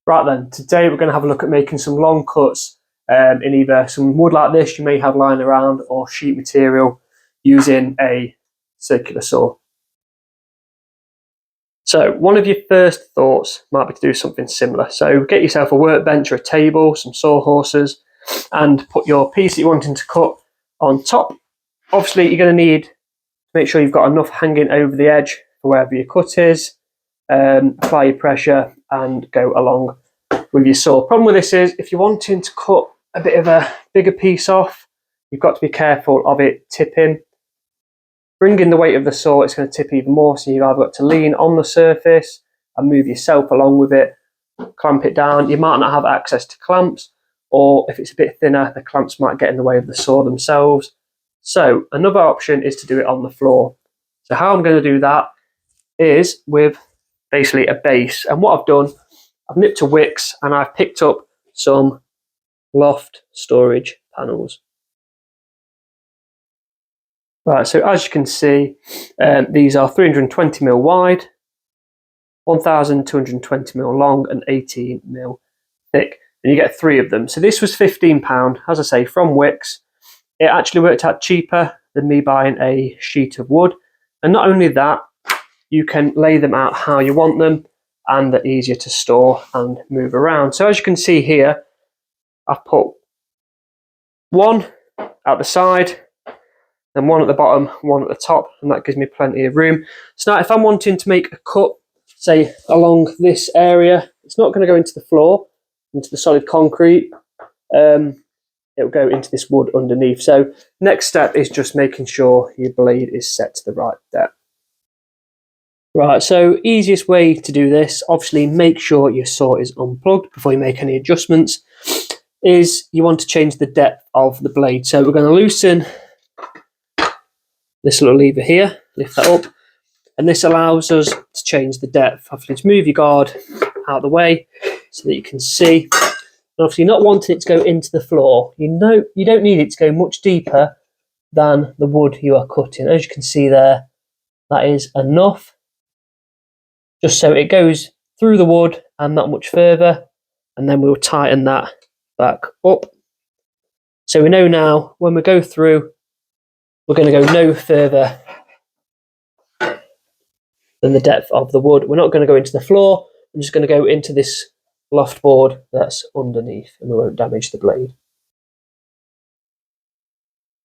Right then, today we're going to have a look at making some long cuts in either some wood like this you may have lying around or sheet material using a circular saw. So one of your first thoughts might be to do something similar. So get yourself a workbench or a table, some sawhorses, and put your piece that you're wanting to cut on top. Obviously you're going to need to make sure you've got enough hanging over the edge for wherever your cut is. Apply your pressure and go along with your saw. Problem with this is if you're wanting to cut a bit of a bigger piece off, you've got to be careful of it tipping. Bringing the weight of the saw, it's going to tip even more, so you've either got to lean on the surface and move yourself along with it, clamp it down. You might not have access to clamps, or if it's a bit thinner, the clamps might get in the way of the saw themselves. So another option is to do it on the floor. So how I'm going to do that is with basically a base, and what I've done, I've nipped to Wicks and I've picked up some Loft storage panels. Right, so as you can see, these are 320mm wide, 1220mm long and 18mm thick, and you get 3 of them. So this was £15, as I say, from Wicks. It actually worked out cheaper than me buying a sheet of wood, and not only that, you can lay them out how you want them, and they're easier to store and move around. So as you can see here, I've put one at the side, then one at the bottom, one at the top, and that gives me plenty of room. So now if I'm wanting to make a cut, say along this area, it's not going to go into the floor, into the solid concrete. It'll go into this wood underneath. So next step is just making sure your blade is set to the right depth. Right, so easiest way to do this, obviously make sure your saw is unplugged before you make any adjustments, is you want to change the depth of the blade. So we're going to loosen this little lever here, lift that up, and this allows us to change the depth. Obviously to move your guard out of the way so that you can see. And obviously not wanting it to go into the floor, you don't need it to go much deeper than the wood you are cutting. As you can see there, that is enough, just so it goes through the wood and not much further, and then we'll tighten that back up. So we know now when we go through, we're going to go no further than the depth of the wood. We're not going to go into the floor, we're just going to go into this loft board that's underneath, and we won't damage the blade.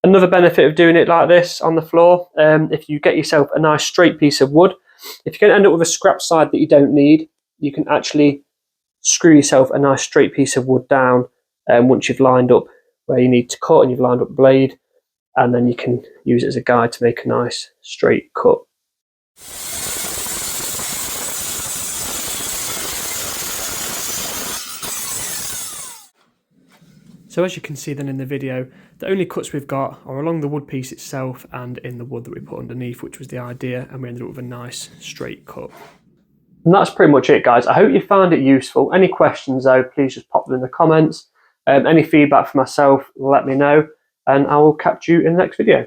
Another benefit of doing it like this on the floor, if you get yourself a nice straight piece of wood, if you're going to end up with a scrap side that you don't need, you can actually screw yourself a nice straight piece of wood down once you've lined up where you need to cut and you've lined up the blade, and then you can use it as a guide to make a nice straight cut. So as you can see then in the video, the only cuts we've got are along the wood piece itself and in the wood that we put underneath, which was the idea, and we ended up with a nice straight cut. And that's pretty much it, guys. I hope you found it useful. Any questions though, please just pop them in the comments. Any feedback for myself, let me know, and I will catch you in the next video.